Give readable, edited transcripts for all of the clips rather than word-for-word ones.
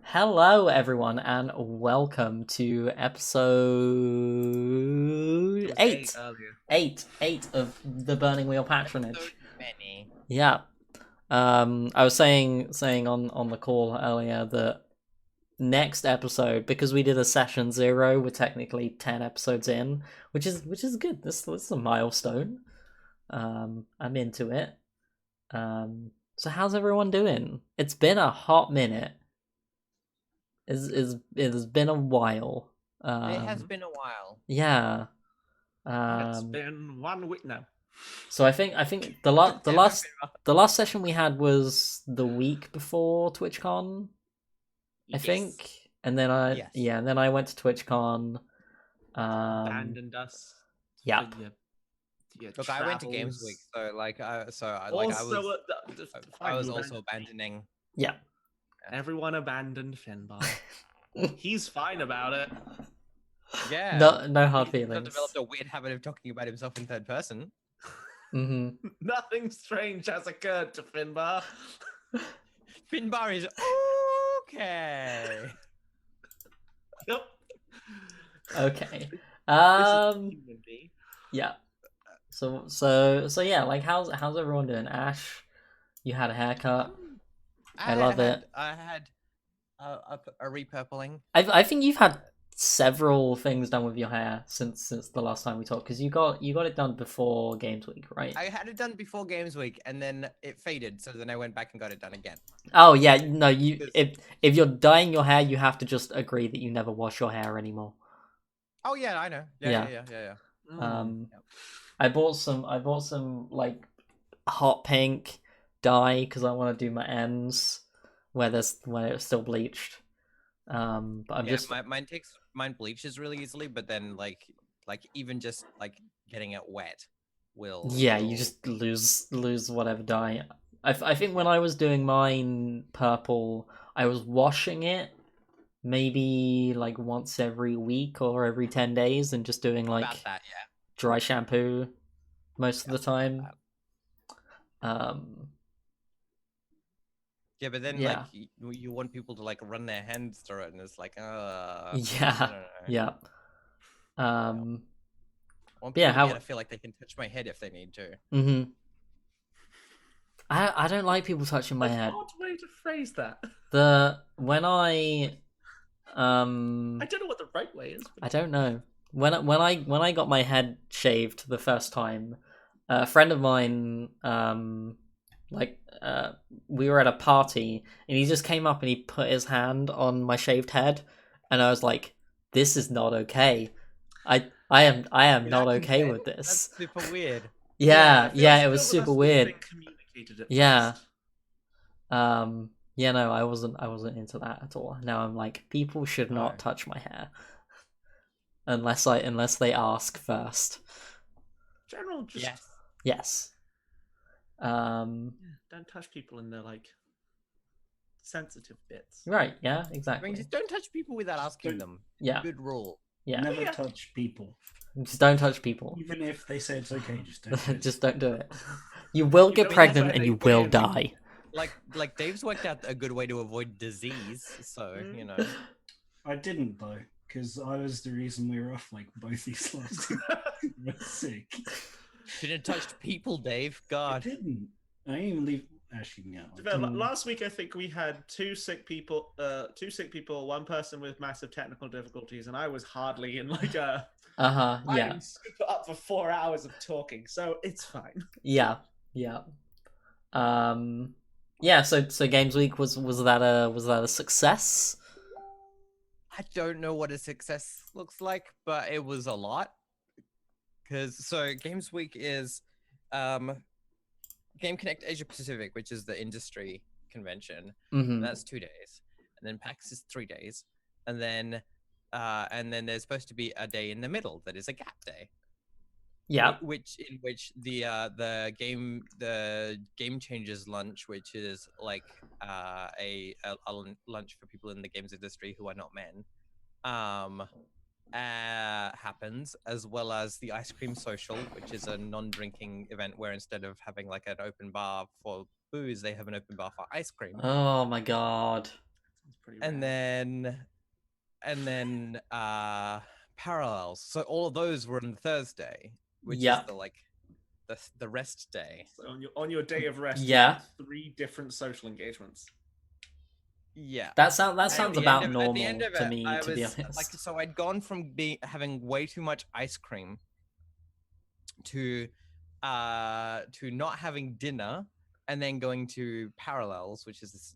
Hello, everyone, and welcome to It episode was eight eight. earlier. Eight of the Burning Wheel Episode Patronage. many. Yeah. I was saying on the call earlier that next episode, because we did a session 0, we're technically 10 episodes in, which is good. This is a milestone. I'm into it. So how's everyone doing? It's been a hot minute. It has been a while. It has Um, been a while. yeah. It's Um, been 1 week now. so I think the last session we had was the week before TwitchCon, I Yes. think, and then Yes. and then I went to TwitchCon. Abandoned us. Yeah. Look, I went to Games Week, so I was also abandoning. Yeah. Everyone abandoned Finbar. He's fine about it. Yeah. No hard He's feelings. developed a weird habit of talking about himself in third person. Mm-hmm. Nothing strange has occurred to Finbar. Finbar is okay. Yep. Okay. Human being. Yeah. So yeah, like how's everyone doing? Ash, you had a haircut. I love it. I had a repurpling. I think you've had several things done with your hair since the last time we talked, because you got it done before Games Week, right? I had it done before Games Week, and then it faded, so then I went back and got it done again. Oh yeah, no, if you're dyeing your hair, you have to just agree that you never wash your hair anymore. Oh yeah, I know. Yeah. I bought some like hot pink dye because I want to do my ends where it's still bleached. But I'm just mine bleaches really easily, but then like even just like getting it wet will you just lose whatever dye. I think when I was doing mine purple, I was washing it maybe like once every week or every 10 days and just doing like about that, yeah. dry shampoo most of the time. Yeah, but then Yeah. like you want people to like run their hands through it, and it's like, I Yeah. don't know. Yeah. I want people Yeah, to how be able to feel like they can touch my head if they need to. Mm-hmm. I don't like people touching my head. Odd way to phrase that. When I don't know what the right way is. I don't know. When I got my head shaved the first time, a friend of mine we were at a party and he just came up and he put his hand on my shaved head, and I was like, this is not okay. I am not okay with this. That's super weird. Yeah, it was super weird. Yeah. Yeah, no, I wasn't into that at all. Now I'm like, people should not touch my hair unless they ask first. General, just yes. Don't touch people in their like sensitive bits. Right? Yeah, exactly. I mean, just don't touch people without asking them. Yeah. Good rule. Yeah. Never touch people. Just don't touch people. Even if they say it's okay, just don't do it. Just don't do it. You will get pregnant and you will die. Like Dave's worked out a good way to avoid disease, so you know. I didn't though, because I was the reason we were off like both these last two. We're sick. Shouldn't have touched people, Dave. God. I didn't. I didn't even leave. Actually, no. Last week, I think we had two sick people, one person with massive technical difficulties, and I was hardly in like a. Yeah. I'm super up for 4 hours of talking, so it's fine. Yeah. Yeah. So Games Week was that a success? I don't know what a success looks like, but it was a lot. So Games Week is Game Connect Asia Pacific, which is the industry convention. Mm-hmm. That's 2 days, and then PAX is 3 days, and then there's supposed to be a day in the middle that is a gap day. Yeah. In which the game changers lunch, which is like a lunch for people in the games industry who are not men, happens, as well as the ice cream social, which is a non-drinking event where instead of having like an open bar for booze, they have an open bar for ice cream. Oh my god. pretty and rad. then Parallels. So all of those were on Thursday, which is Yep. the rest day. So on your day of rest, Yeah. you had 3 different social engagements. Yeah. That sounds At the about end of- normal at the end of to it, me, I to be was honest. like, so I'd gone from having way too much ice cream to not having dinner, and then going to Parallels, which is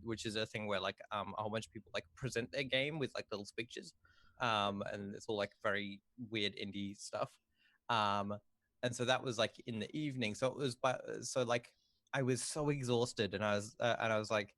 which is a thing where like a whole bunch of people like present their game with like little speeches, and it's all like very weird indie stuff, and so that was like in the evening. So it was, so like I was so exhausted, and I was like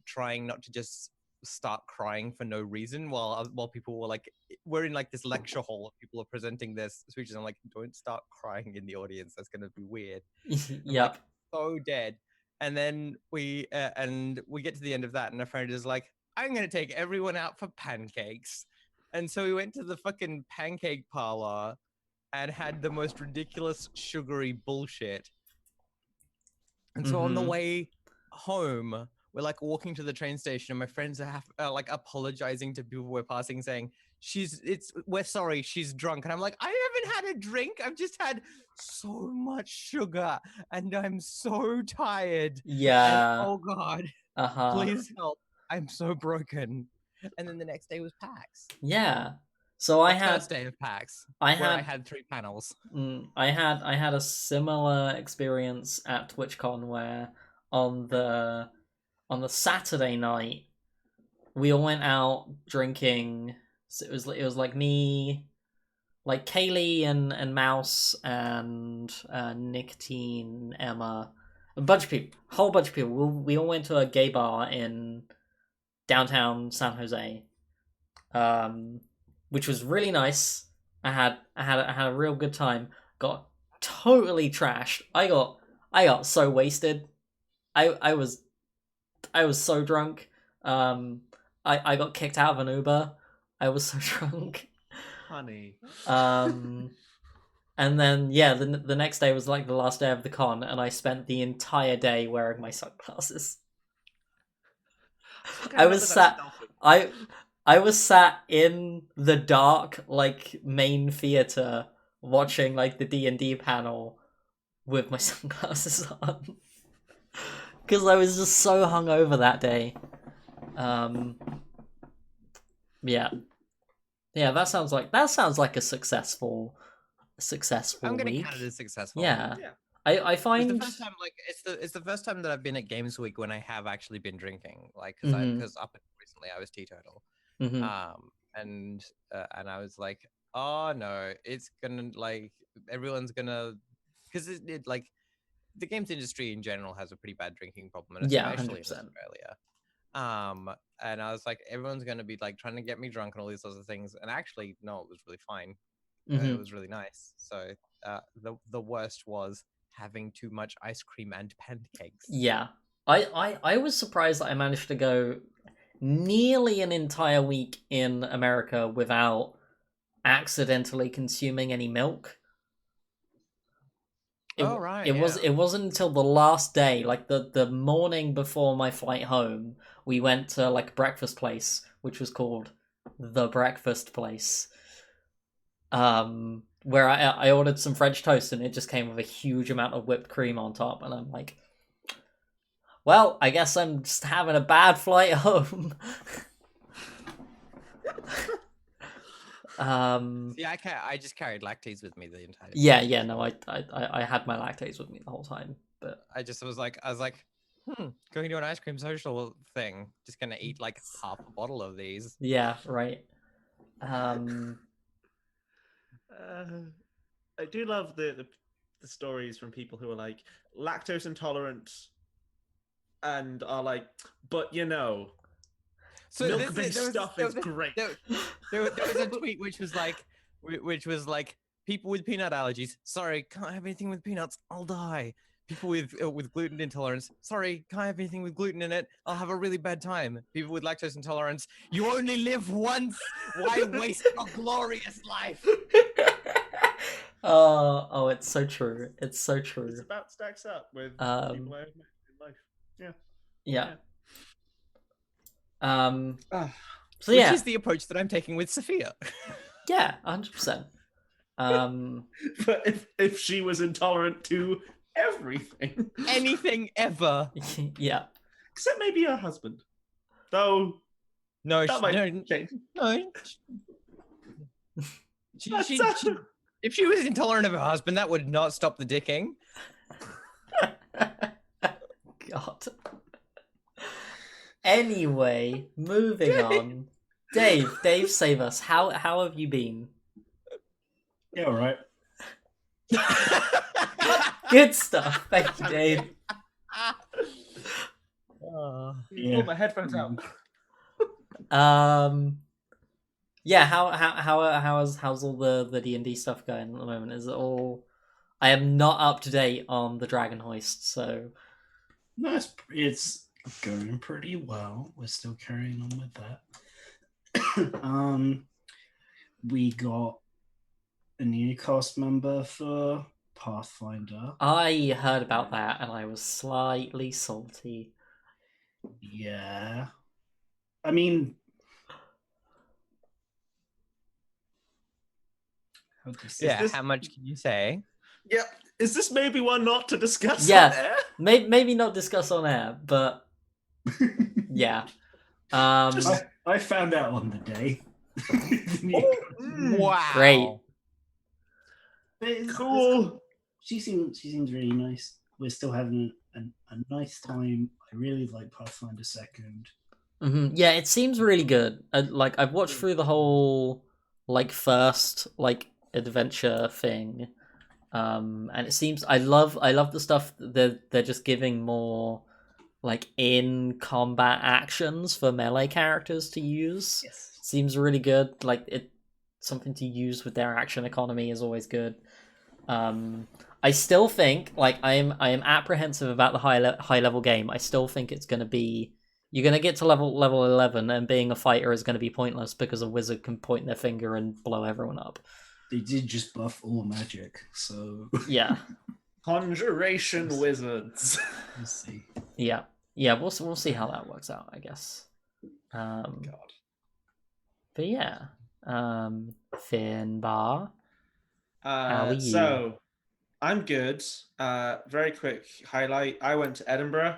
trying not to just start crying for no reason while people were like, we're in like this lecture hall and people are presenting their speeches. I'm like, don't start crying in the audience, that's gonna be weird. I'm Yep. like so dead. And then we get to the end of that, and a friend is like, I'm gonna take everyone out for pancakes. And so we went to the fucking pancake parlor and had the most ridiculous sugary bullshit. And so on the way home, we're like walking to the train station, and my friends are like apologizing to people we're passing, saying, we're sorry, she's drunk. And I'm like, I haven't had a drink. I've just had so much sugar and I'm so tired. Yeah. And, oh God, Uh-huh. please help. I'm so broken. And then the next day was PAX. Yeah. So I had First day of PAX, I where I had had 3 panels. I had a similar experience at TwitchCon where on the Saturday night we all went out drinking. So it was like me, like Kaylee and Mouse and Nicotine, Emma, a bunch of people, whole bunch of people. We all went to a gay bar in downtown San Jose, which was really nice. I had a real good time. Got totally trashed. I got so wasted. I was so drunk. I got kicked out of an Uber. I was so drunk. Honey. And then yeah, the next day was like the last day of the con, and I spent the entire day wearing my sunglasses. I was sat. I was sat in the dark, like main theater, watching like the D&D panel with my sunglasses on because I was just so hungover that day. Yeah, that sounds like a successful I'm gonna week. count it as successful. Yeah. Yeah. I It's find the first time, like it's the first time that I've been at Games Week when I have actually been drinking, like because up until recently I was teetotal, and I was like, oh no, it's gonna like everyone's gonna, because it like the games industry in general has a pretty bad drinking problem, and yeah, especially 100%. in Australia. And I was like, everyone's gonna be like trying to get me drunk and all these sorts of things, and actually no, it was really fine. It was really nice. So the worst was having too much ice cream and pancakes. Yeah. I was surprised that I managed to go nearly an entire week in America without accidentally consuming any milk. It wasn't until the last day, like the morning before my flight home, we went to like a breakfast place, which was called The Breakfast Place. Where I ordered some French toast, and it just came with a huge amount of whipped cream on top, and I'm like, well, I guess I'm just having a bad flight home. Yeah, I just carried lactase with me the entire time. Yeah, no, I had my lactase with me the whole time, but I was like, going to an ice cream social thing, just gonna eat like half a bottle of these. Yeah, right. I do love the stories from people who are like lactose intolerant and are like, but you know, so milk-based stuff is great. There was a tweet which was like, people with peanut allergies, sorry, can't have anything with peanuts, I'll die. People with gluten intolerance, sorry, can't have anything with gluten in it, I'll have a really bad time. People with lactose intolerance, you only live once, why waste a glorious life? Oh, it's so true. It's so true. It's about stacks up with people I have met in life. Yeah. Ah, So Which yeah, is the approach that I'm taking with Sophia. yeah, 100%. but if she was intolerant to everything, Anything ever. Yeah. except maybe her husband, though No, that might no, change. no. That's, If she was intolerant of her husband, that would not stop the dicking. God. Anyway, moving on. Dave, save us. How have you been? Yeah, all right. Good stuff. Thank you, Dave. Yeah. Pull my headphones out. Yeah, how's all the D&D stuff going at the moment? Is it all? I am not up to date on the Dragon Hoist, so No, it's going pretty well. We're still carrying on with that. We got a new cast member for Pathfinder. I heard about that and I was slightly salty. Yeah. I mean, how to say Yeah, this- how much can you say? Yep. Is this maybe one not to discuss Yeah. on air? Maybe not discuss on air, but yeah. I found out on the day. Wow. Great. Cool. She seems really nice. We're still having a nice time. I really like Pathfinder Second. Yeah, it seems really good. Like I've watched through the whole like first like adventure thing, and it seems I love the stuff that they're just giving more like in combat actions for melee characters to use. Yes. Seems really good. Like it, something to use with their action economy is always good. I still think like I am apprehensive about the high level game. I still think it's going to be you're going to get to level 11 and being a fighter is going to be pointless because a wizard can point their finger and blow everyone up. They did just buff all magic, so Yeah. Conjuration wizards. we'll see. Yeah. We'll see how that works out, I guess. God. But yeah. Finbar. How are you? So, I'm good. Very quick highlight. I went to Edinburgh.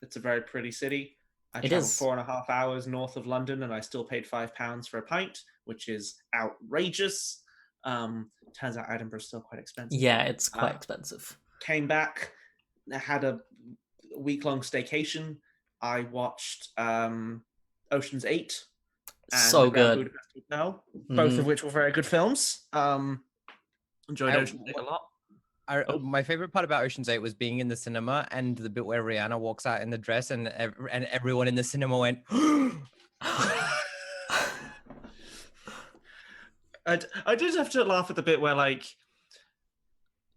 It's a very pretty city. I It traveled is. 4.5 hours north of London, and I still paid £5 for a pint, which is outrageous. Turns out Edinburgh's still quite expensive. Yeah, it's quite expensive. Came back, had a week-long staycation. I watched Ocean's 8 and So The Grand good. Budapest Hotel, both Mhm. of which were very good films. Enjoyed I- Ocean's 8 a lot. My favorite part about Ocean's 8 was being in the cinema and the bit where Rihanna walks out in the dress and everyone in the cinema went, I did have to laugh at the bit where, like,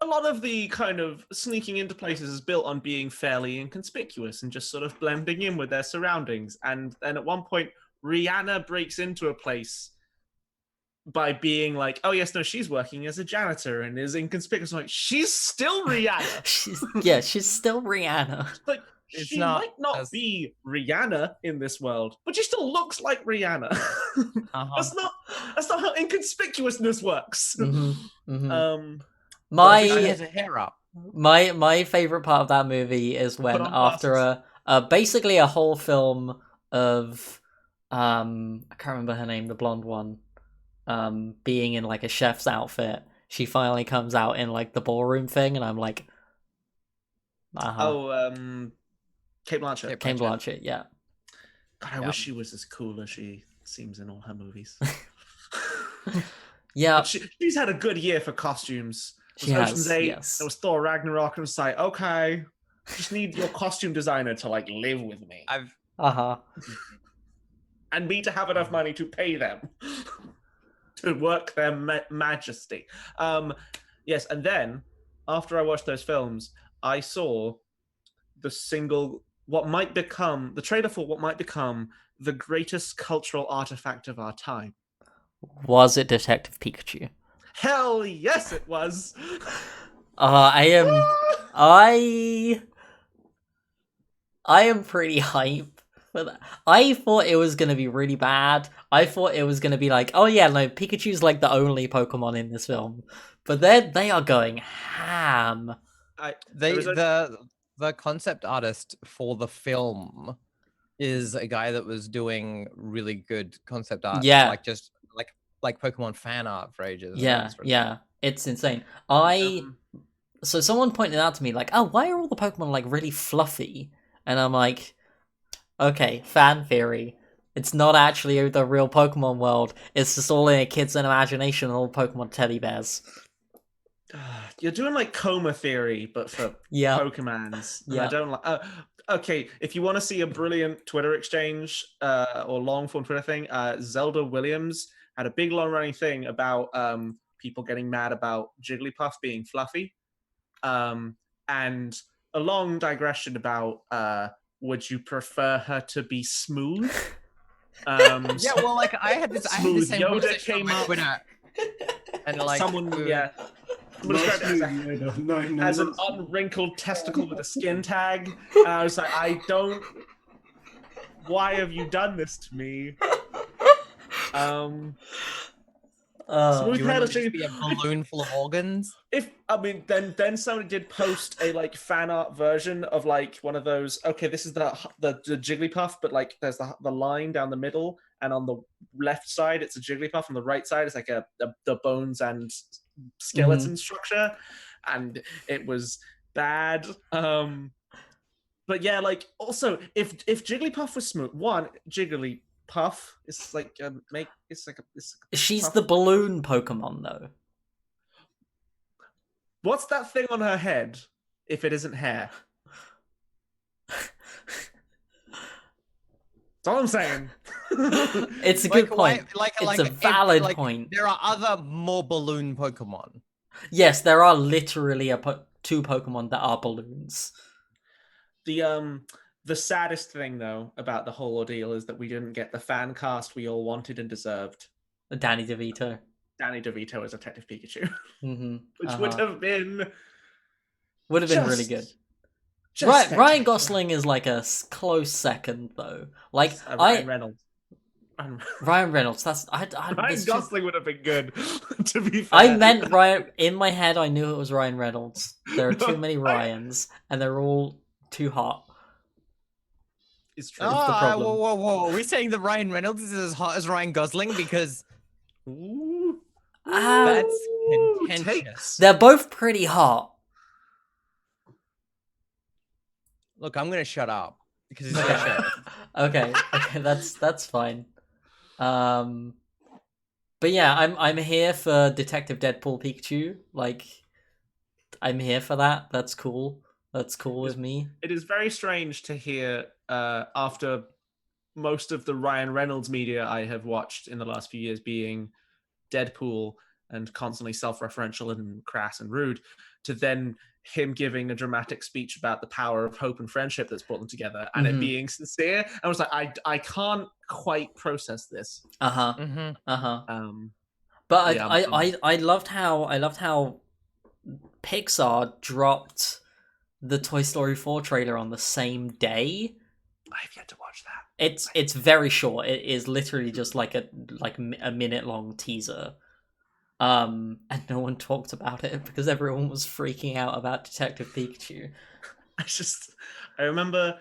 a lot of the kind of sneaking into places is built on being fairly inconspicuous and just sort of blending in with their surroundings. And then at one point, Rihanna breaks into a place by being like, oh, yes, no, she's working as a janitor and is inconspicuous. I'm like, she's still Rihanna. she's still Rihanna. Like, It's she not might not as- be Rihanna in this world, but she still looks like Rihanna. That's not how inconspicuousness works. Mhm. She I- has her hair up. My favorite part of that movie is when on after basically a whole film of I can't remember her name, the blonde one, being in like a chef's outfit, she finally comes out in like the ballroom thing, and I'm like, Kate Blanchett. Cate Blanchett, yeah. God, I Yeah. wish she was as cool as she seems in all her movies. Yeah, But she's had a good year for costumes. She It was has, Ocean's 8, yes. There was Thor Ragnarok, and it's like, okay, just need your costume designer to like live with me, and me to have enough money to pay them to work their majesty. Yes, and then after I watched those films, I saw the trailer for what might become the greatest cultural artifact of our time. Was it Detective Pikachu? Hell yes, it was. I am pretty hype But I thought it was gonna be really bad. I thought it was gonna be like, oh yeah, no, Pikachu's like the only Pokemon in this film. But they are going ham. The concept artist for the film is a guy that was doing really good concept art, Yeah. like just like Pokemon fan art for ages. and Yeah, it's really yeah. It's insane. So someone pointed out to me like, oh, why are all the Pokemon like really fluffy? And I'm like, okay, fan theory. It's not actually the real Pokemon world. It's just all in a kid's imagination, all Pokemon teddy bears. You're doing like coma theory, but for Yeah. Pokemons. And Yeah. I don't like. Okay, if you want to see a brilliant Twitter exchange or long form Twitter thing, Zelda Williams had a big long running thing about people getting mad about Jigglypuff being fluffy, and a long digression about would you prefer her to be smooth? Yeah, well, like I had the Smooth same Yoda conversation on came my up. Twitter, and like Someone Not described it as a smooth, no, as an not- unwrinkled testicle with a skin tag. And I was like, I don't. Why have you done this to me? Smooth you hair want to to just be a balloon full of organs. Then somebody did post a like fan art version of like one of those. Okay, this is the Jigglypuff, but like there's the line down the middle, and on the left side it's a Jigglypuff, on the right side it's like the bones and skeleton structure, and it was bad. But yeah, like also if Jigglypuff was smooth, Jigglypuff is like it's like a She's puff. the balloon Pokemon though. What's that thing on her head if it isn't hair? That's all I'm saying. It's a good point. Like It's a valid like, point. There are other more balloon Pokemon. Yes, there are literally two Pokemon that are balloons. The saddest thing though about the whole ordeal is that we didn't get the fan cast we all wanted and deserved. Danny DeVito. Danny DeVito as Detective Pikachu, Mm-hmm. which would have been really good. just Ryan Gosling is like a close second though. Like Ryan Reynolds. Ryan Reynolds. That's Ryan Gosling would have been good. To be fair, I meant Ryan. In my head, I knew it was Ryan Reynolds. There are too many Ryans, and they're all too hot. It's true. the problem. Whoa! Are we saying that Ryan Reynolds is as hot as Ryan Gosling? Because Ooh, that's ooh, contentious. They're both pretty hot. Look, I'm gonna shut up because he's gonna shut up. Okay, that's fine. But yeah, I'm here for Detective Deadpool Pikachu. Like, I'm here for that. That's cool. That's cool with me. It is very strange to hear after most of the Ryan Reynolds media I have watched in the last few years being Deadpool and constantly self-referential and crass and rude, to then him giving a dramatic speech about the power of hope and friendship that's brought them together, and it being sincere. I was like, I can't quite process this. But Yeah, I loved how Pixar dropped the Toy Story 4 trailer on the same day. I've yet to watch that. It's very short. It is literally just like a minute long teaser. And no one talked about it because everyone was freaking out about Detective Pikachu. I remember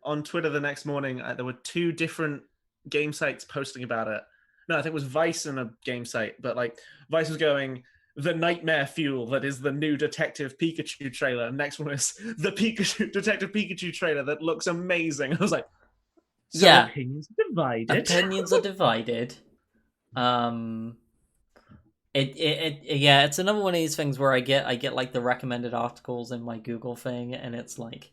on Twitter the next morning there were two different game sites posting about it. No, I think it was Vice and a game site, but like Vice was going, the nightmare fuel that is the new Detective Pikachu trailer. And next one was the Detective Pikachu trailer that looks amazing. I was like, so Yeah. opinions are divided. Opinions are divided. It's another one of these things where I get like the recommended articles in my Google thing, and it's like,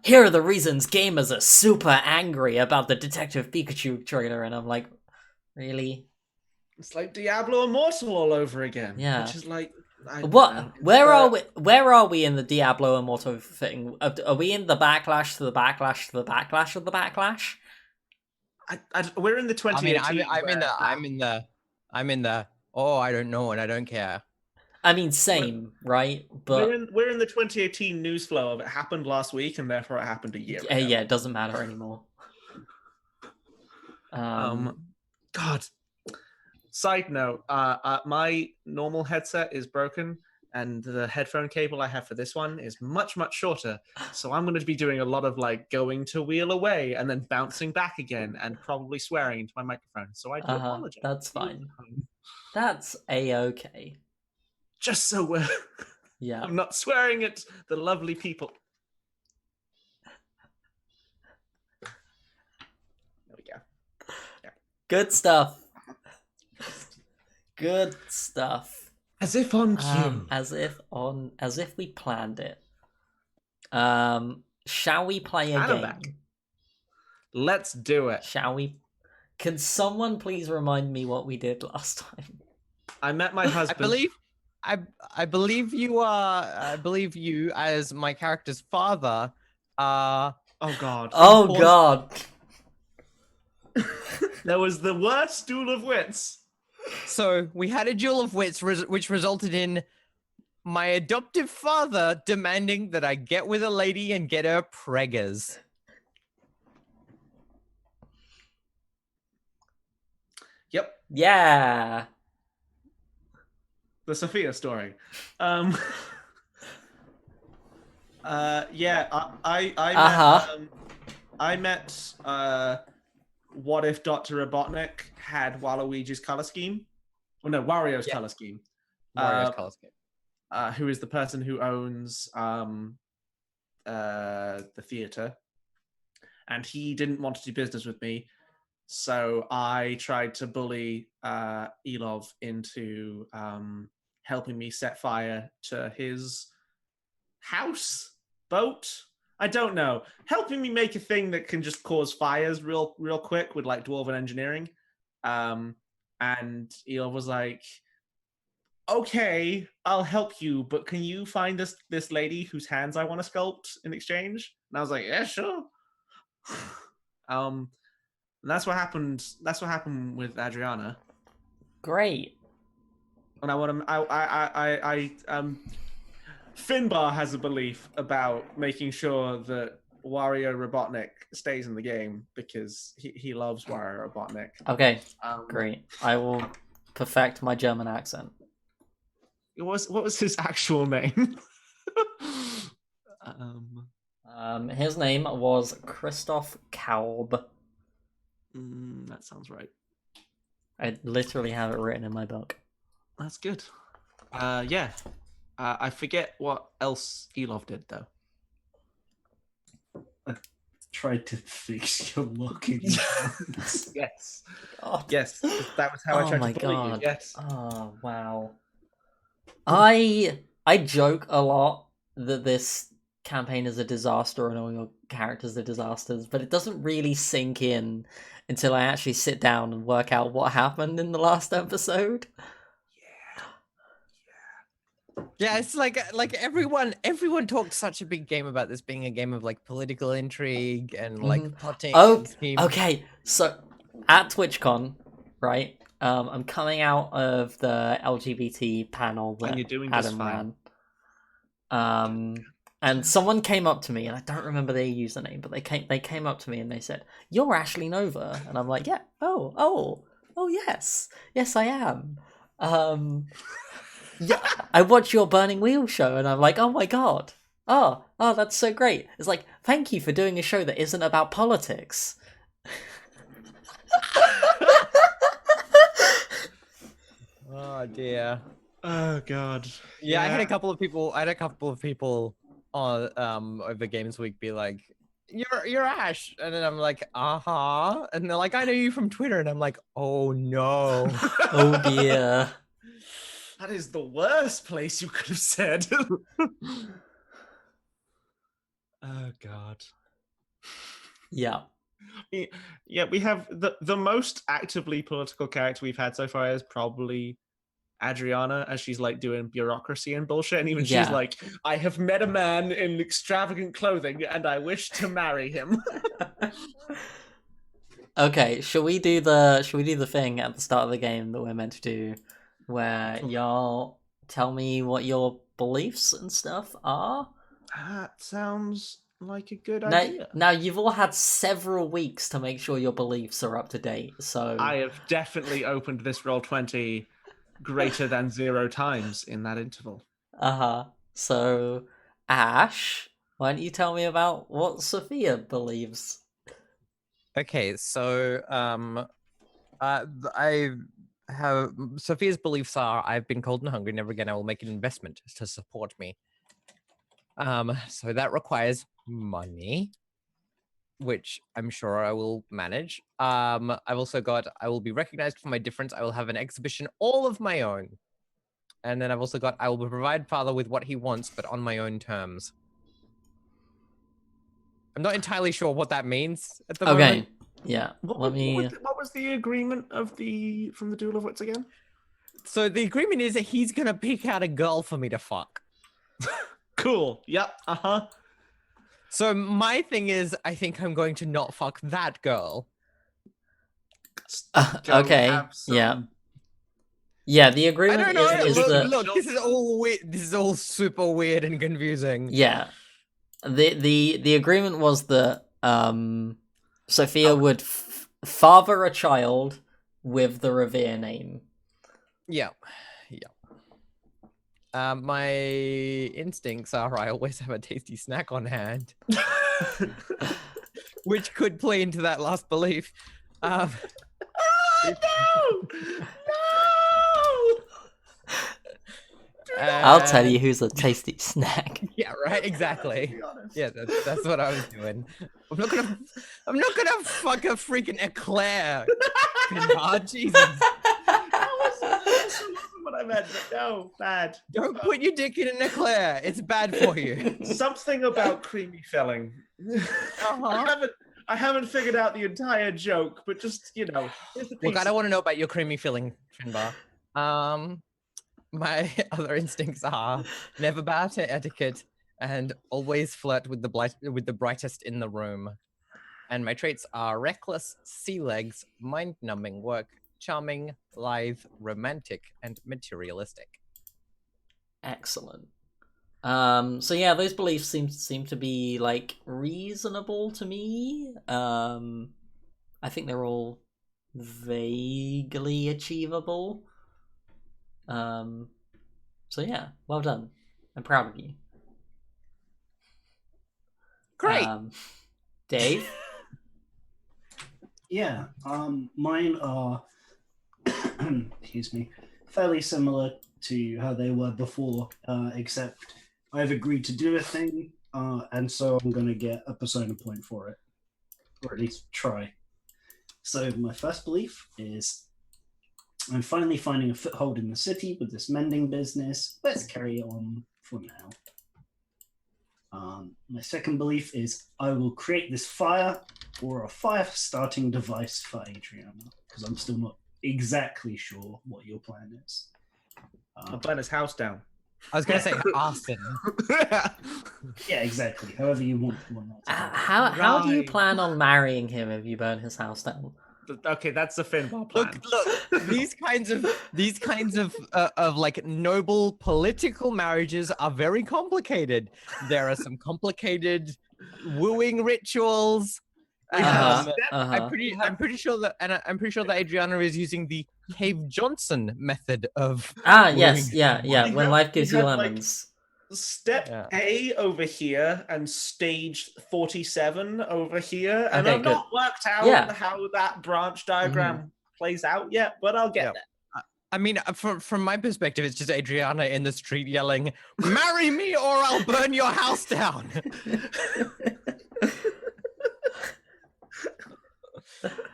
here are the reasons gamers are super angry about the Detective Pikachu trailer, and I'm like, really? It's like Diablo Immortal all over again. Yeah. Which is like, Where are we in the Diablo Immortal thing? Are we in the backlash to the backlash to the backlash of the backlash? We're in the 2018. I'm in the. Oh, I don't know and I don't care. I mean, same, right? But we're in the 2018 news flow of it happened last week and therefore it happened a year ago. Yeah, it doesn't matter anymore. God. Side note, my normal headset is broken, and the headphone cable I have for this one is much, much shorter. So I'm going to be doing a lot of like going to wheel away and then bouncing back again and probably swearing into my microphone. So I do apologize. That's fine. That's a-okay. Just so we're Yeah. I'm not swearing at the lovely people. There we go. Good stuff. Good stuff. As if on cue. As if we planned it. Shall we play a game? Back. Let's do it. Shall we? Can someone please remind me what we did last time? I met my husband. I believe you as my character's father. Oh God. Oh God. There was the worst duel of wits. So we had a duel of wits, which resulted in my adoptive father demanding that I get with a lady and get her preggers. Yep. Yeah. The Sophia story. Yeah, I met what if Dr. Robotnik had Waluigi's color scheme? Well, no, Wario's color scheme. Wario's color scheme. Who is the person who owns the theater. And he didn't want to do business with me. So I tried to bully Elov into helping me set fire to his house, boat. I don't know. Helping me make a thing that can just cause fires real quick with like dwarven engineering. And Elov was like, "Okay, I'll help you, but can you find this lady whose hands I want to sculpt in exchange?" And I was like, "Yeah, sure." And that's what happened. That's what happened with Adriana. Great. And I want to. Finbar has a belief about making sure that Wario Robotnik stays in the game because he loves Wario Robotnik. Okay, great. I will perfect my German accent. What was his actual name? His name was Christoph Kaub. That sounds right. I literally have it written in my book. That's good. Yeah. I forget what else Elov did, though. I tried to fix your locking. Yes. God. Yes. That was how I tried to bully you. Yes. Oh, wow. I joke a lot that this campaign is a disaster and all your characters are disasters, but it doesn't really sink in until I actually sit down and work out what happened in the last episode. Yeah, it's like everyone talked such a big game about this being a game of like political intrigue and like plotting. Oh, and scheme. okay. So at TwitchCon, right? I'm coming out of the LGBT panel that And you're doing Adam just fine. ran. And someone came up to me, and I don't remember their username, but they came up to me and they said, "You're Ashley Nova," and I'm like, "Yeah, oh, yes, I am." Yeah, I watch your Burning Wheel show, and I'm like, "Oh my god, oh, that's so great!" It's like, thank you for doing a show that isn't about politics. Oh dear. Oh god. Yeah, I had a couple of people on over Games Week be like, "You're Ash," and then I'm like, "Uh-huh," and they're like, "I know you from Twitter," and I'm like, "Oh no." Oh dear. That is the worst place you could have said. Oh god. Yeah. Yeah, we have the most actively political character we've had so far is probably Adriana, as she's like doing bureaucracy and bullshit, and even she's like, "I have met a man in extravagant clothing and I wish to marry him." Okay, shall we do the thing at the start of the game that we're meant to do, where y'all tell me what your beliefs and stuff are? That sounds like a good Now, idea. now you've all had several weeks to make sure your beliefs are up to date. So I have definitely opened this Roll20 greater than 0 times in that interval. So Ash, why don't you tell me about what Sophia believes? Okay, so I have Sophia's beliefs are: I've been cold and hungry. Never again I will make an investment to support me. So that requires money, which I'm sure I will manage. I've also got I will be recognized for my difference. I will have an exhibition all of my own. And then I've also got I will provide father with what he wants, but on my own terms. I'm not entirely sure what that means at the Okay, moment. yeah. What was the agreement from the Duel of Wits again? So the agreement is that he's gonna pick out a girl for me to fuck. Cool. Yep. So my thing is, I think I'm going to not fuck that girl. Go Okay, have some- yeah. Yeah, the I agreement don't know. is Look, that look, this is all weird. This is all super weird and confusing. yeah. The agreement was that Sophia would father a child with the Revere name. Yeah. My instincts are I always have a tasty snack on hand, which could play into that last belief. No! I'll tell you who's a tasty snack. Yeah, right. Exactly. Yeah, that's what I was doing. I'm not gonna fuck a freaking eclair. Jesus. That wasn't what I meant. But no, bad. Don't put your dick in an eclair. It's bad for you. Something about creamy filling. I haven't figured out the entire joke, but just here's the Look, piece. I don't want to know about your creamy filling, Finbar. My other instincts are never bow to etiquette and always flirt with the brightest in the room. And my traits are reckless, sea legs, mind-numbing work, charming, lithe, romantic, and materialistic. Excellent. So yeah, those beliefs seem to be like reasonable to me. I think they're all vaguely achievable. So yeah, well done. I'm proud of you. Great. Dave? Yeah, mine are, excuse me, fairly similar to how they were before, except I've agreed to do a thing, and so I'm going to get a persona point for it, or at least try. So my first belief is I'm finally finding a foothold in the city with this mending business. Let's carry on for now. My second belief is I will create this fire or a fire-starting device for Adriana, because I'm still not exactly sure what your plan is. I'll burn his house down. I was going to say Austin. Yeah, exactly. However you want that. How do you Right. plan on marrying him if you burn his house down? Okay, that's the Finbar plan. Look, these kinds of like noble political marriages are very complicated. There are some complicated wooing rituals. I'm pretty sure that Adriana is using the Cave Johnson method of Yes, wooing yeah. someone. When life gives we you have, like, lemons. Step Yeah. A over here and stage 47 over here, and Okay, I've good. not worked out Yeah. how that branch diagram plays out yet, but I'll get Yeah. there. I mean, from my perspective, it's just Adriana in the street yelling, "Marry me, or I'll burn your house down."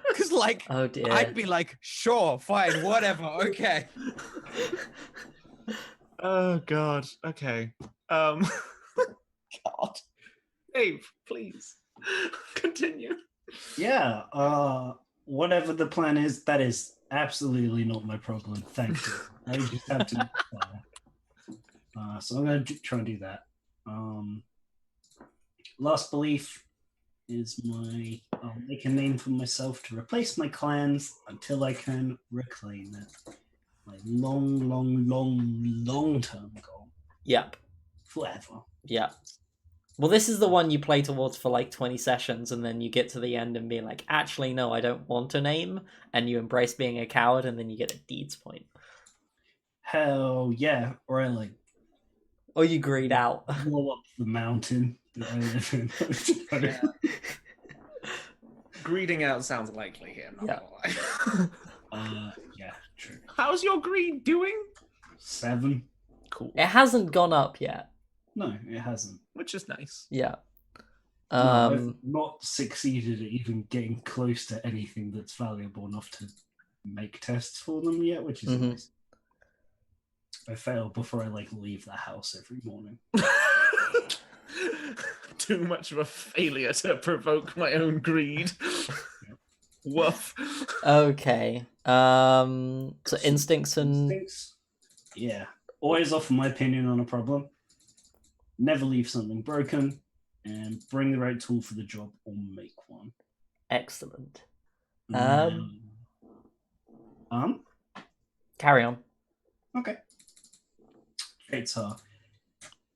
Because, like, Oh dear. I'd be like, "Sure, fine, whatever, okay." Oh god. Okay. God. Dave, please continue. Yeah, whatever the plan is, that is absolutely not my problem. Thank you. I just have to. So I'm going to try and do that. Last belief is I'll make a name for myself to replace my clans until I can reclaim it. My long-term goal. Yep. Forever. Yep. Well, this is the one you play towards for like 20 sessions, and then you get to the end and be like, actually, no, I don't want a name, and you embrace being a coward, and then you get a deeds point. Hell yeah. Or I like Or you greed out. blow up the mountain that I live in. Yeah. Greeding out sounds likely here. Not gonna lie. Yeah, true. How's your greed doing? 7. Cool. It hasn't gone up yet. No, it hasn't. Which is nice. Yeah. No, I've not succeeded at even getting close to anything that's valuable enough to make tests for them yet, which is nice. I fail before I leave the house every morning. Too much of a failure to provoke my own greed. Woof. Okay. So instincts and Instincts? Yeah. Always offer my opinion on a problem. Never leave something broken. And bring the right tool for the job or make one. excellent. Carry on. Okay. Traits are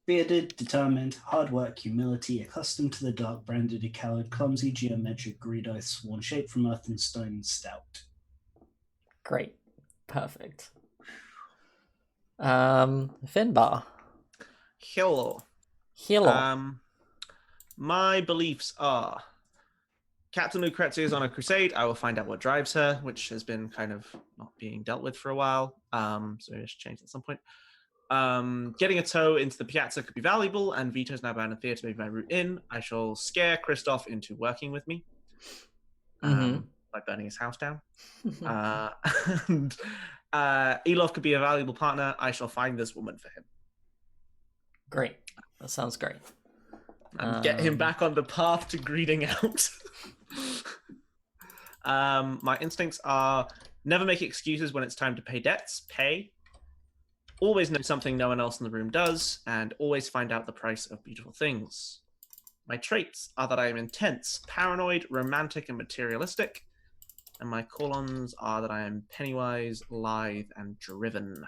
bearded, determined, hard work, humility, accustomed to the dark, branded, a coward, clumsy, geometric, greed-eyed, sworn, shaped from earth and stone, and stout. Great. Perfect. Finbar. Hello. Hello. My beliefs are Captain Lucrezia is on a crusade. I will find out what drives her, which has been kind of not being dealt with for a while. So I should change at some point. Getting a toe into the Piazza could be valuable, and Vito's now bound in theatre, maybe my route in. I shall scare Christoph into working with me by burning his house down. And Elov could be a valuable partner. I shall find this woman for him. Great. That sounds great. And get him back on the path to greeting out. My instincts are never make excuses when it's time to pay debts. Always know something no one else in the room does, and always find out the price of beautiful things. My traits are that I am intense, paranoid, romantic, and materialistic. And my call-ons are that I am pennywise, lithe, and driven.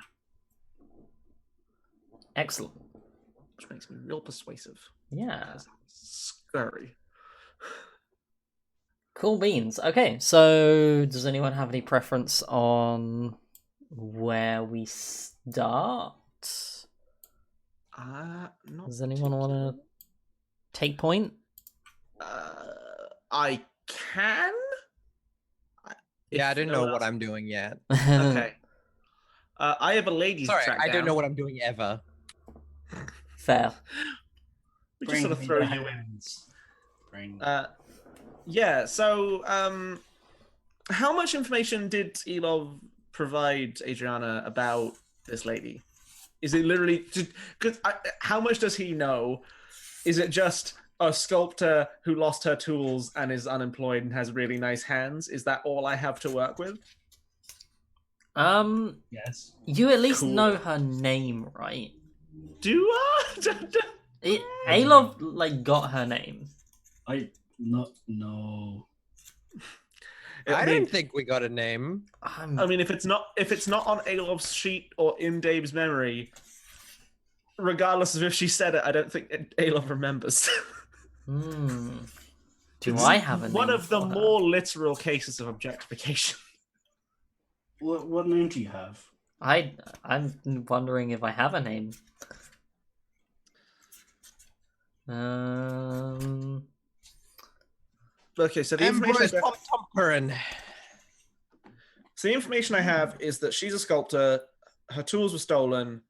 Excellent. Which makes me real persuasive. Yeah. Scurry. Cool beans. Okay, so does anyone have any preference on where we start? Does anyone want to take point? I can. Yeah, I don't know what I'm doing yet. Okay. I have a ladies Sorry, track I down. don't know what I'm doing ever. Fair. We just sort of throw you in. Yeah. So, how much information did Elov provide Adriana about this lady? Is it literally because how much does he know? Is it just a sculptor who lost her tools and is unemployed and has really nice hands? Is that all I have to work with? Yes. You at least Cool. know her name, right? Do I? Alov got her name. No. I don't think we got a name. I mean, if it's not on Alov's sheet or in Dave's memory, regardless of if she said it, I don't think Alov remembers. Do I have a name? One of the for her? more literal cases of objectification. What name do you have? I'm wondering if I have a name. Okay, so the Ambrose information. Tomperin. So the information I have is that she's a sculptor. Her tools were stolen.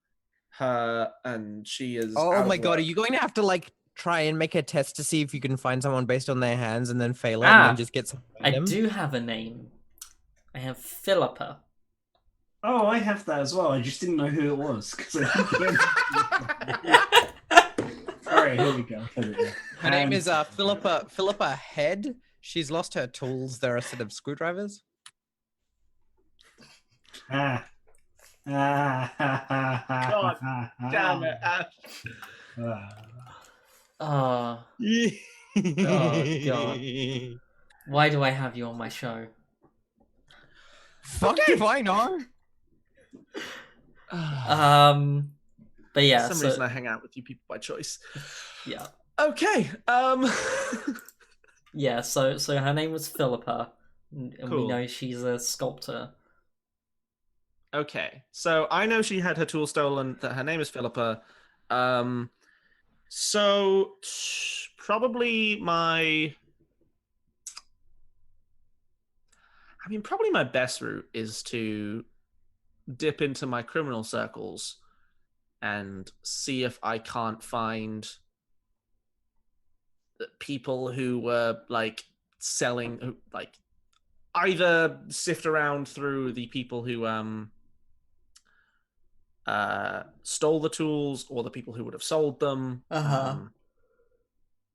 And she is. Oh out my of god, work. are you going to have to try and make a test to see if you can find someone based on their hands and then fail it and then just get some I random? do have a name. I have Philippa. Oh, I have that as well. I just didn't know who it was. Alright, here we go. Her name is Philippa Head. She's lost her tools. They're a set of screwdrivers. God damn it, Ash. Oh god. Why do I have you on my show? Fuck if I know. But yeah, For some reason I hang out with you people by choice. yeah. Okay. Yeah, so her name was Philippa, and we Cool. know she's a sculptor. Okay. So I know she had her tool stolen. That her name is Philippa. So probably my. I mean, probably my best route is to dip into my criminal circles and see if I can't find people who were like selling, like either sift around through the people who stole the tools or the people who would have sold them.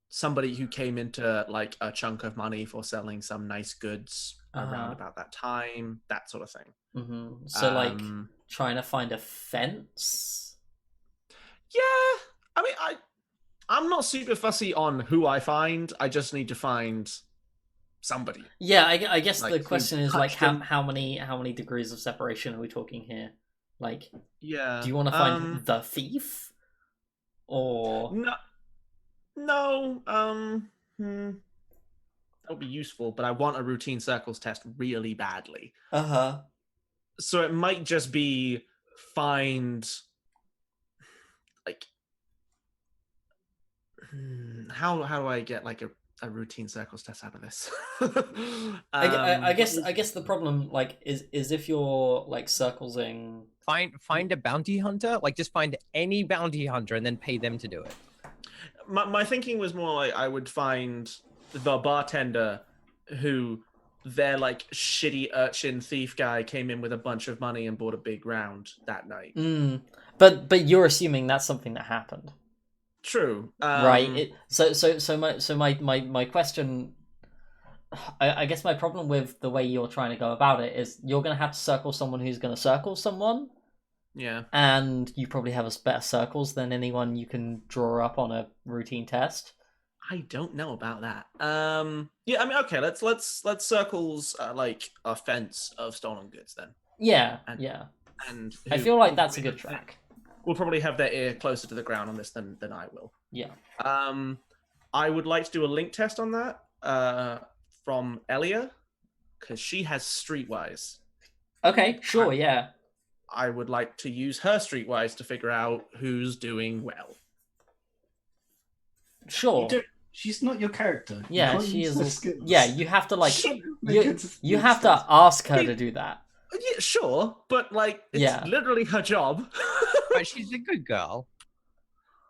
Somebody who came into like a chunk of money for selling some nice goods around about that time, that sort of thing. So like trying to find a fence. Yeah, I mean, I'm not super fussy on who I find. I just need to find somebody. Yeah, I guess Like, the question is like touched them. how many degrees of separation are we talking here? Like, Yeah. do you want to find the thief, or No. That would be useful, but I want a routine circles test really badly. So it might just be find like how do I get like a routine circles test out of this? I guess the problem like is if you're like circling. Find a bounty hunter, like just find any bounty hunter and then pay them to do it. My thinking was more like I would find the bartender who their like shitty urchin thief guy came in with a bunch of money and bought a big round that night. But you're assuming that's something that happened. True. Right. So my question, I guess my problem with the way you're trying to go about it is you're going to have to circle someone who's going to circle someone. Yeah. And you probably have better circles than anyone you can draw up on a routine test. I don't know about that. Yeah, I mean, okay, let's circles like a fence of stolen goods then. Yeah, And I feel like that's a good track. We'll probably have their ear closer to the ground on this than I will. Yeah. I would like to do a link test on that from Elia, because she has Streetwise. Okay, sure, yeah. I would like to use her Streetwise to figure out who's doing well. Sure. She's not your character. Yeah, she is. Yeah, you have to like you have to to ask her to do that. Yeah, sure, but like it's literally her job. But she's a good girl.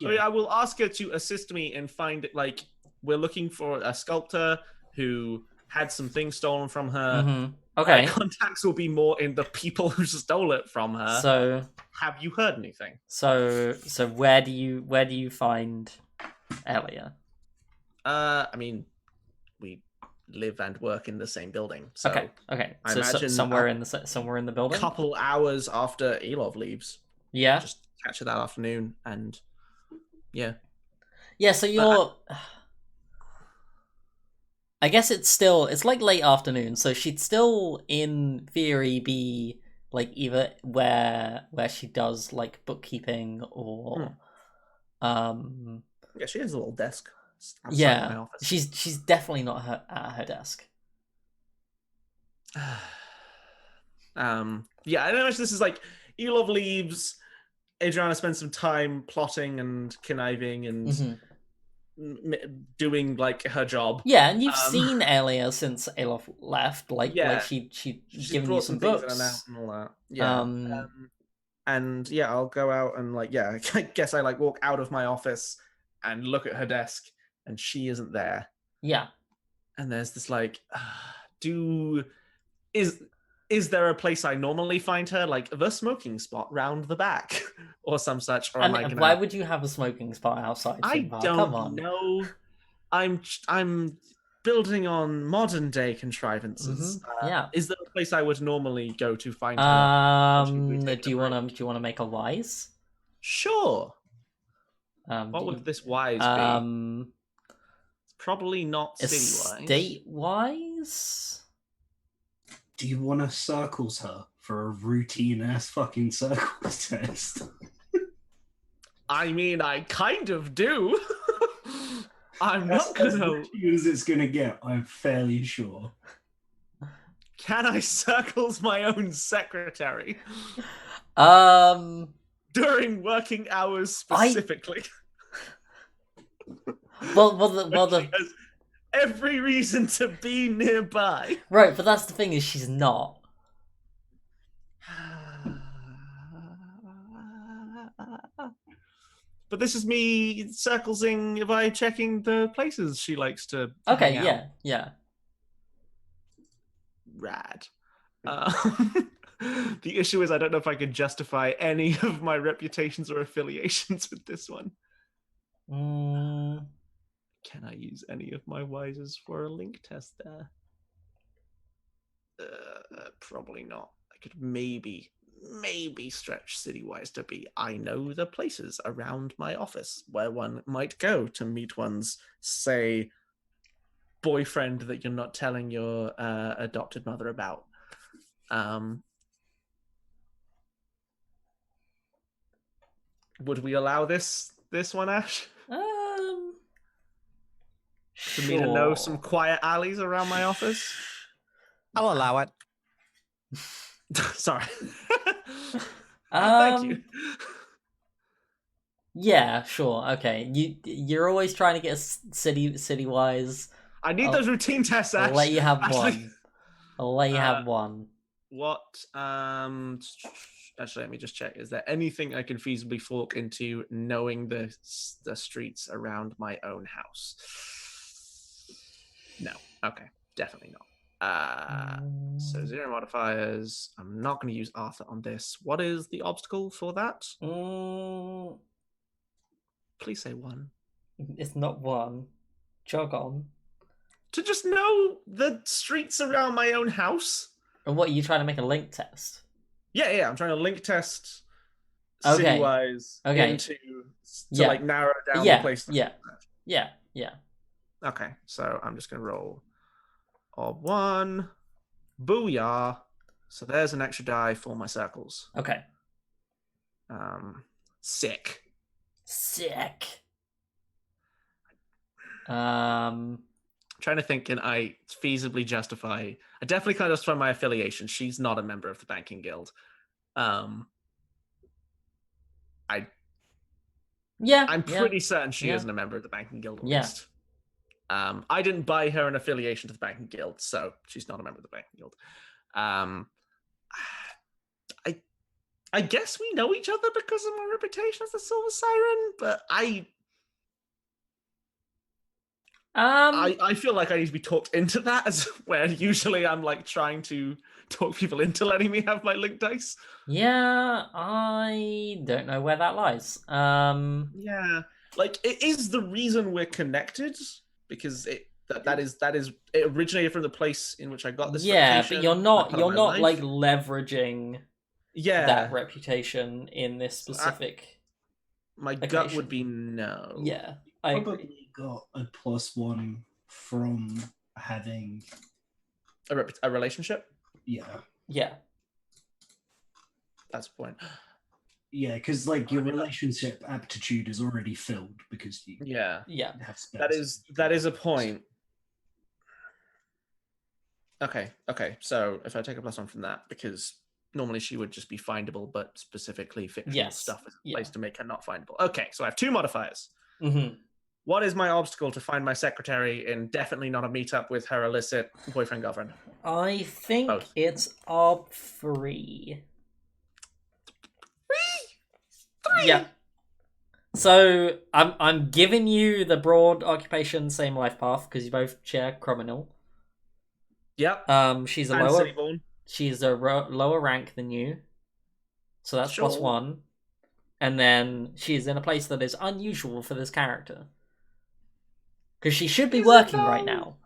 Yeah. I mean, I will ask her to assist me and find it. Like we're looking for a sculptor who had some things stolen from her. Okay. My contacts will be more in the people who stole it from her. So, have you heard anything? So where do you find Elia? I mean, we live and work in the same building. So okay. I So imagine somewhere in the building. A couple hours after Elov leaves. Yeah. Just catch her that afternoon, and yeah. Yeah. So you're. I guess it's like late afternoon, so she'd still, in theory, be like either where she does like bookkeeping or, Yeah, she has a little desk. Yeah, my office. she's definitely not at her desk. Yeah, I know this is like Elov leaves. Adriana spends some time plotting and conniving and. Doing like her job. Yeah, and you've seen Elia since Elof left. Like she's given you some books and all that. Yeah. And yeah, I'll go out and like I guess I like walk out of my office and look at her desk, and she isn't there. Yeah. And there's this like, is there a place I normally find her, like the smoking spot round the back, or some such? Or and why would you have a smoking spot outside? I don't know. I'm building on modern day contrivances. Yeah. Is there a place I would normally go to find her? Do you want to make a wise? Sure. What would this wise be? It's probably not city wise. State wise. Do you want to circles her for a routine ass fucking circles test? I mean, I kind of do. I'm That's not as gonna. routine as it's gonna get. I'm fairly sure. Can I circles my own secretary Um. during working hours I- specifically? Well, She has every reason to be nearby. right, but that's the thing is she's not. But this is me circling by checking the places she likes to Okay, hang out. yeah. Rad. The issue is I don't know if I can justify any of my reputations or affiliations with this one. Mm, Can I use any of my wises for a link test there? Probably not. I could maybe stretch Citywise to be I know the places around my office where one might go to meet one's, say, boyfriend that you're not telling your adopted mother about. Would we allow this one, Ash? For me to know some quiet alleys around my office? I'll allow it. Sorry. Thank you. Yeah, sure. Okay. You're always trying to get city-wise. I need those routine tests, Ash. I'll let you have Ashley. one. I'll let you have one. What? Actually, let me just check. Is there anything I can feasibly fork into knowing the streets around my own house? No. Okay. Definitely not. So 0 modifiers. I'm not going to use Arthur on this. What is the obstacle for that? Please say 1. It's not 1. Jog on. To just know the streets around my own house? And what, are you trying to make a link test? Yeah. I'm trying to link test Okay. city-wise into Yeah. like narrow down the place. Yeah. Okay, so I'm just gonna roll Orb 1. Booyah. So there's an extra die for my circles. Okay. Sick. Trying to think, can I feasibly justify? I definitely can't justify my affiliation. She's not a member of the banking guild. I'm pretty certain she isn't a member of the banking guild. At least. I didn't buy her an affiliation to the banking guild, so she's not a member of the banking guild. I guess we know each other because of my reputation as the Silver Siren, but I feel like I need to be talked into that, as where usually I'm like trying to talk people into letting me have my link dice. Yeah, I don't know where that lies. Yeah, like it is the reason we're connected, because that is it originated from the place in which I got this. Yeah, reputation. but you're not life. like leveraging yeah that reputation in this specific. My occasion. gut would be no. Yeah, I probably got a +1 from having a relationship. Yeah, that's the point. Yeah, because like your relationship aptitude is already filled because you have spells. That is a point. Okay. So if I take a +1 from that, because normally she would just be findable, but specifically fictional stuff is a place to make her not findable. Okay, so I have 2 modifiers. Mm-hmm. What is my obstacle to find my secretary in definitely not a meetup with her illicit boyfriend girlfriend? I think it's Ob 3. 3? Yeah. So I'm giving you the broad occupation, same life path, because you both share criminal. Yep. She's a and lower. Cityborn. She's a lower rank than you, so that's +1. And then she's in a place that is unusual for this character, because she should be working right now.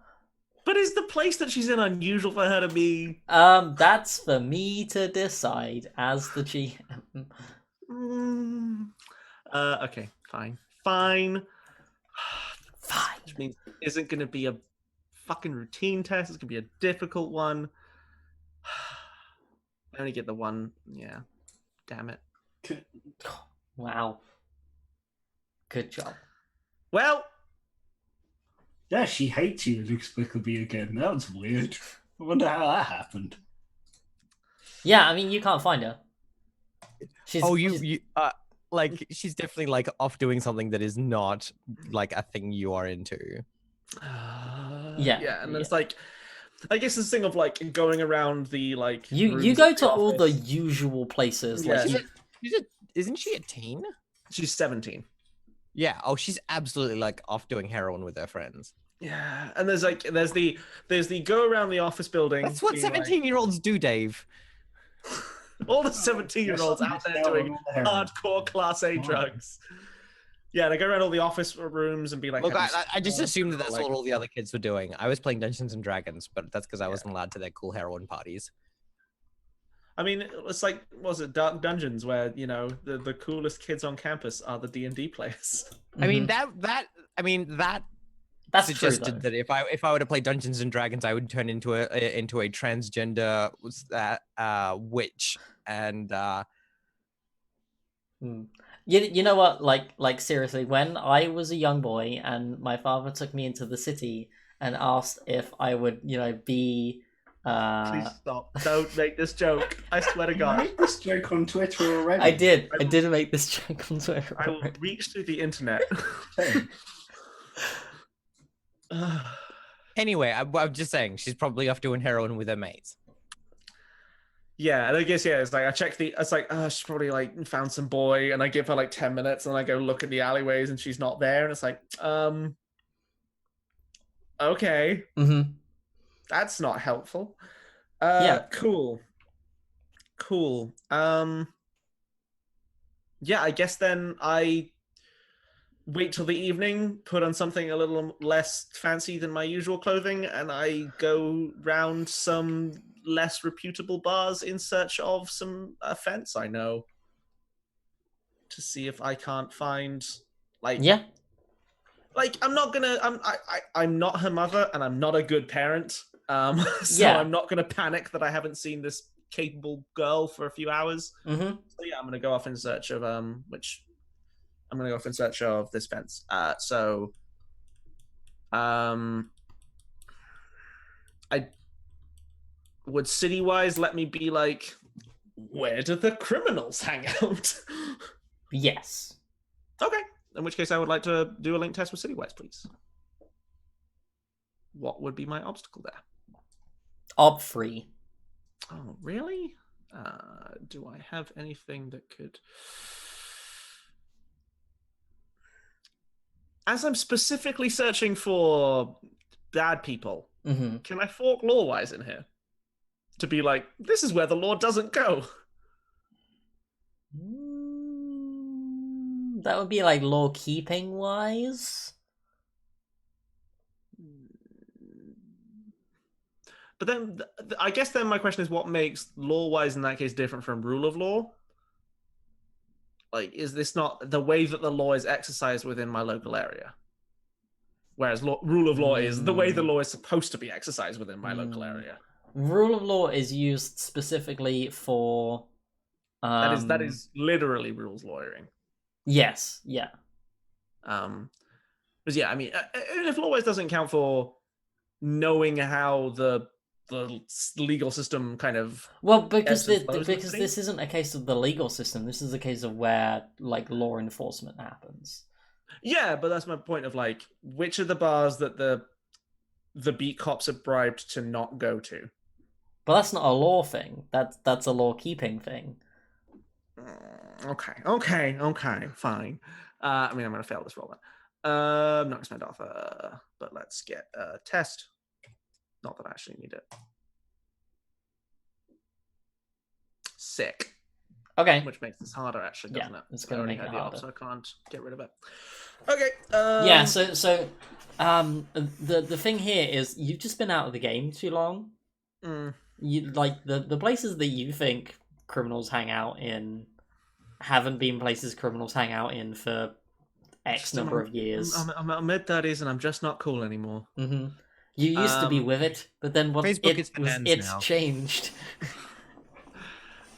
But is the place that she's in unusual for her to be? That's for me to decide as the GM. Okay, fine. Which means it isn't going to be a fucking routine test. It's going to be a difficult one. I only get the 1. Yeah. Damn it. Wow. Good job. Well, Yeah, she hates you inexplicably again. That was weird. I wonder how that happened. Yeah, I mean, you can't find her. She's, Oh, she's- you like she's definitely like off doing something that is not like a thing you are into. Yeah, and it's like, I guess this thing of like going around the like you rooms go of to all the office. usual places. Yeah. Like, Isn't she a teen? She's 17. Yeah. Oh, she's absolutely like off doing heroin with her friends. Yeah, and there's the go around the office building. That's what being like- 17-year-olds do, Dave. all the 17-year-olds out there doing hardcore Class A drugs. Yeah, they go around all the office rooms and be like. Look, having I just assumed that that's like- what all the other kids were doing. I was playing Dungeons and Dragons, but that's because I wasn't allowed to their cool heroin parties. I mean, it's like, what was it, Dark Dungeons, where the coolest kids on campus are the D&D players. I mean mhm. that That's true, suggested though. that if I were to play Dungeons and Dragons, I would turn into a transgender witch, and You know what? Like seriously, when I was a young boy and my father took me into the city and asked if I would, be. Please stop! Don't make this joke. I swear to You God, made this joke on Twitter already. I did. I did make this joke on Twitter. I will reach through the internet. Same. anyway, I'm just saying she's probably off doing heroin with her mates. Yeah, and I guess it's like I check it's like she's probably like found some boy, and I give her like 10 minutes, and I go look at the alleyways, and she's not there, and it's like okay, Mm-hmm. that's not helpful. Yeah. Cool. Yeah, I guess then I wait till the evening, put on something a little less fancy than my usual clothing, and I go round some less reputable bars in search of some offense I know, to see if I can't find Yeah. like I'm not her mother, and I'm not a good parent. So Yeah. I'm not gonna panic that I haven't seen this capable girl for a few hours. Mm-hmm. So yeah, I'm gonna go off in search of this fence. I would Citywise let me be like, where do the criminals hang out? Yes. Okay. In which case, I would like to do a link test with Citywise, please. What would be my obstacle there? Ob free. Oh, really? Do I have anything that could... As I'm specifically searching for bad people, Mm-hmm. can I fork lore-wise in here? To be like, this is where the lore doesn't go. That would be like law keeping wise. But then, I guess then my question is, what makes lore-wise in that case different from rule of law? Like, is this not the way that the law is exercised within my local area? Whereas rule of law is the way the law is supposed to be exercised within my local area. Rule of law is used specifically for. That is literally rules lawyering. Yes. Yeah. But yeah, I mean, if law-wise doesn't count for knowing how the legal system kind of Well, because ebbs and flows with this things. isn't a case of the legal system. This is a case of where like law enforcement happens. Yeah, but that's my point of like, which are the bars that the beat cops are bribed to not go to? But that's not a law thing. That's a law keeping thing. Okay, fine. I mean, I'm gonna fail this roll then. I'm not gonna spend off, but let's get a test. Not that I actually need it. Sick. Okay. Which makes this harder, actually, doesn't it? it's gonna I already make it had the op, harder. so I can't get rid of it. Okay. Yeah. So the thing here is you've just been out of the game too long. You like the places that you think criminals hang out in haven't been places criminals hang out in for X number of years. I'm mid-30s and I'm just not cool anymore. Mm-hmm. You used to be with it, but then what? Facebook is bananas it's now. changed.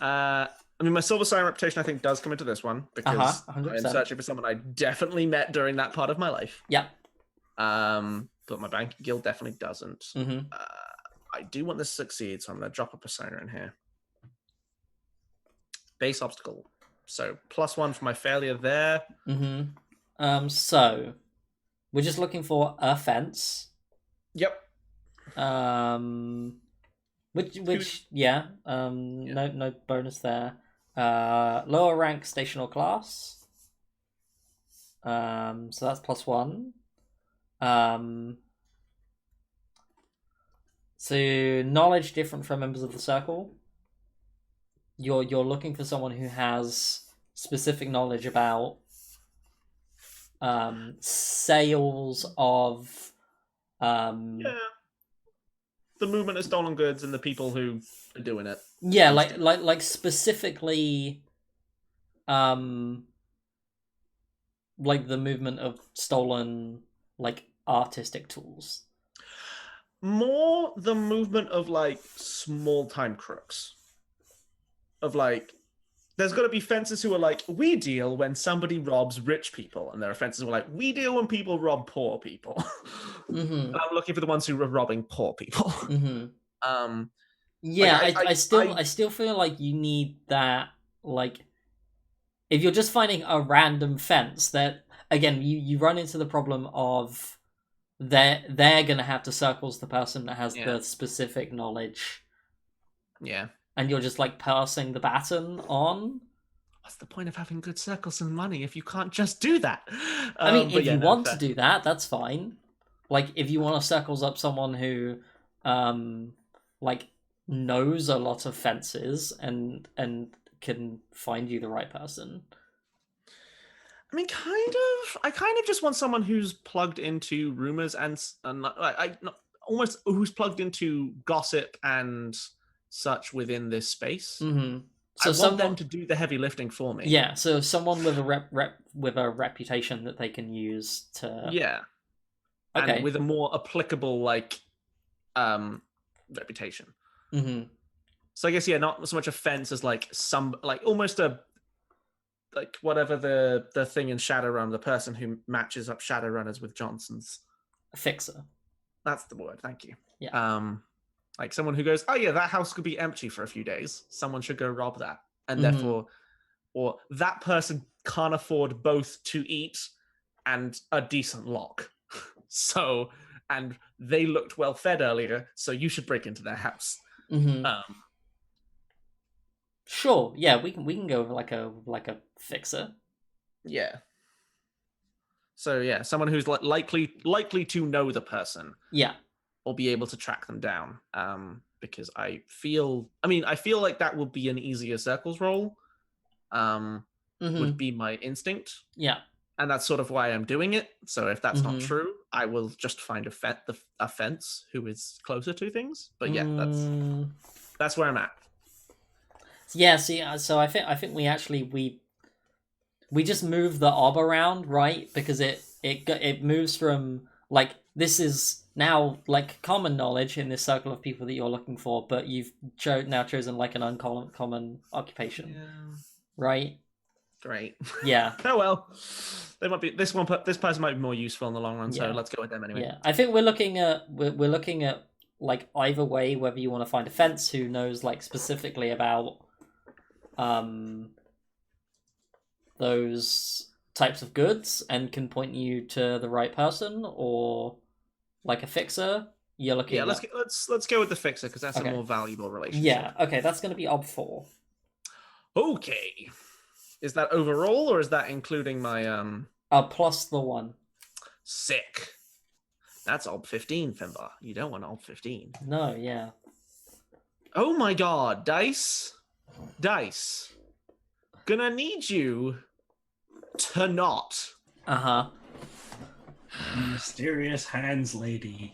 I mean, my Silver Siren reputation, I think, does come into this one because I'm 100%. searching for someone I definitely met during that part of my life. Yep. but my banking guild definitely doesn't. Mm-hmm. I do want this to succeed, so I'm going to drop a persona in here. Base obstacle. So +1 for my failure there. Mm-hmm. So we're just looking for a fence. Yep. Which yeah. No bonus there. Lower rank station or class. So that's +1. So knowledge different from members of the circle. You're looking for someone who has specific knowledge about sales of Yeah. The movement of stolen goods and the people who are doing it. yeah, like specifically like the movement of stolen like artistic tools. More the movement of like small time crooks. Of like, there's got to be fences who are like, we deal when somebody robs rich people, and there are fences who are like, we deal when people rob poor people. Mm-hmm. And I'm looking for the ones who are robbing poor people. Mm-hmm. Yeah, like, I still feel like you need that. Like, if you're just finding a random fence, that again, you run into the problem of they're gonna have to circles the person that has the specific knowledge. Yeah. And you're just like passing the baton on. What's the point of having good circles and money if you can't just do that? I mean, if you want to do that, that's fine. Like, if you want to circles up someone who, like, knows a lot of fences and can find you the right person. I mean, I kind of just want someone who's plugged into rumors and almost who's plugged into gossip and such within this space. Mm-hmm. So I want them to do the heavy lifting for me. Yeah, so someone with a with a reputation that they can use to okay, and with a more applicable like reputation. Mm-hmm. So I guess not so much a fence as like some like almost a like whatever the thing in Shadowrun, the person who matches up Shadowrunners with Johnson's. A fixer. That's the word. Thank you. Yeah. Like someone who goes, oh yeah, that house could be empty for a few days. Someone should go rob that. And therefore, or that person can't afford both to eat and a decent lock. So, and they looked well fed earlier, so you should break into their house. Mm-hmm. Sure. Yeah, we can go with like a fixer. Yeah. So yeah, someone who's likely to know the person. Yeah. Or be able to track them down. Because I feel like that will be an easier circles roll. Would be my instinct. Yeah. And that's sort of why I'm doing it. So if that's not true, I will just find a fence who is closer to things. But yeah, that's where I'm at. Yeah, see, so I think we actually we just move the ob around, right? Because it moves from like this is now like common knowledge in this circle of people that you're looking for, but you've now chosen like an uncommon occupation, right? Great. Yeah. Oh well, they might be this person might be more useful in the long run. So let's go with them anyway. Yeah, I think we're looking at like either way, whether you want to find a fence who knows like specifically about those types of goods and can point you to the right person, or like a fixer. You're looking. Yeah, let's go with the fixer because that's a more valuable relationship. Yeah. Okay, that's going to be ob 4. Okay. Is that overall or is that including my plus the 1. Sick. That's ob 15, Finbar. You don't want ob 15. No. Yeah. Oh my god, Dice. Gonna need you to not. Mysterious hands lady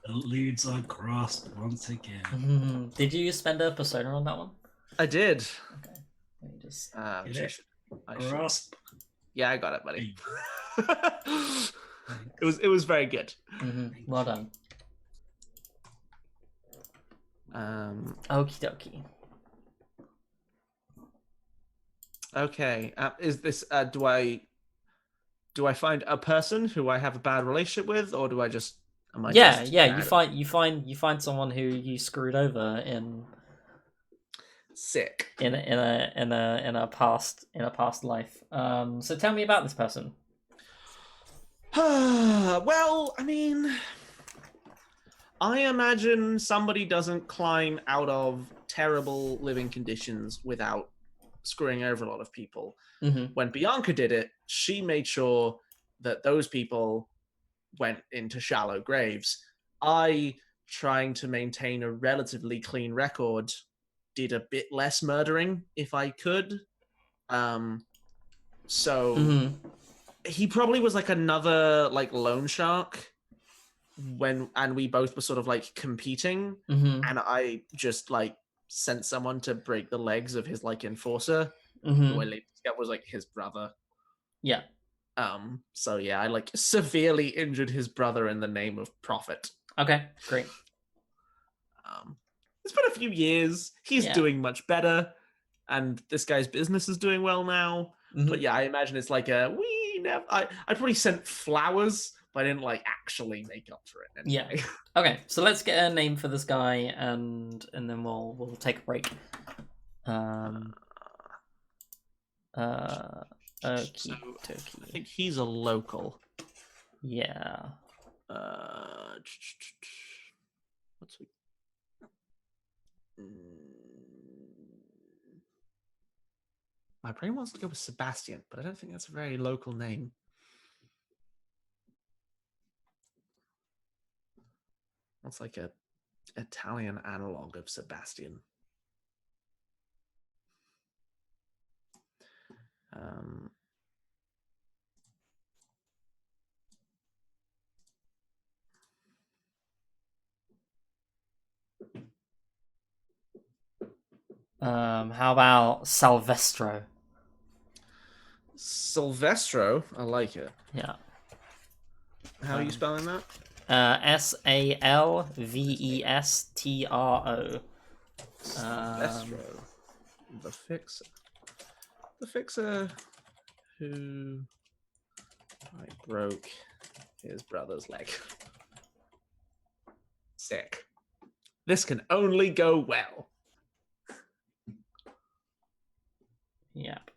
eludes our grasp once again. Did you spend a persona on that one? I did. Okay. Let me just grasp. Yeah, I got it, buddy. It was very good. Well done. Okie dokie. Okay. Is this do I find a person who I have a bad relationship with, or do I just Am I Yeah, just yeah. bad? You find someone who you screwed over in Sick. in a past life. So tell me about this person. Well, I mean, I imagine somebody doesn't climb out of terrible living conditions without screwing over a lot of people. Mm-hmm. When Bianca did it, she made sure that those people went into shallow graves. I, trying to maintain a relatively clean record, did a bit less murdering if I could. So Mm-hmm. he probably was like another like loan shark and we both were sort of like competing, Mm-hmm. and I just like sent someone to break the legs of his like enforcer, who I Mm-hmm. later discovered was like his brother. Yeah. So yeah, I like severely injured his brother in the name of profit. Okay. Great. It's been a few years. He's Yeah. doing much better, and this guy's business is doing well now. Mm-hmm. But yeah, I imagine it's like I probably sent flowers, but I didn't like actually make up for it anyway. Yeah. Okay. So let's get a name for this guy, and then we'll take a break. Okie So, I dokie. think he's a local. Yeah. What's we? My brain wants to go with Sebastian, but I don't think that's a very local name. What's like a Italian analog of Sebastian? How about Salvestro? Silvestro, I like it. Yeah. How are you spelling that? Salvestro. Silvestro, the fixer who I broke his brother's leg. Sick. This can only go well. Yep.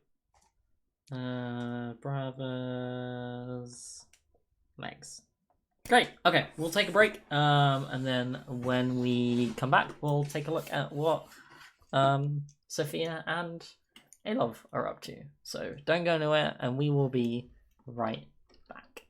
Brother's legs. Great. Okay, we'll take a break. And then when we come back, we'll take a look at what Sophia and Alov are up to. So don't go anywhere, and we will be right back.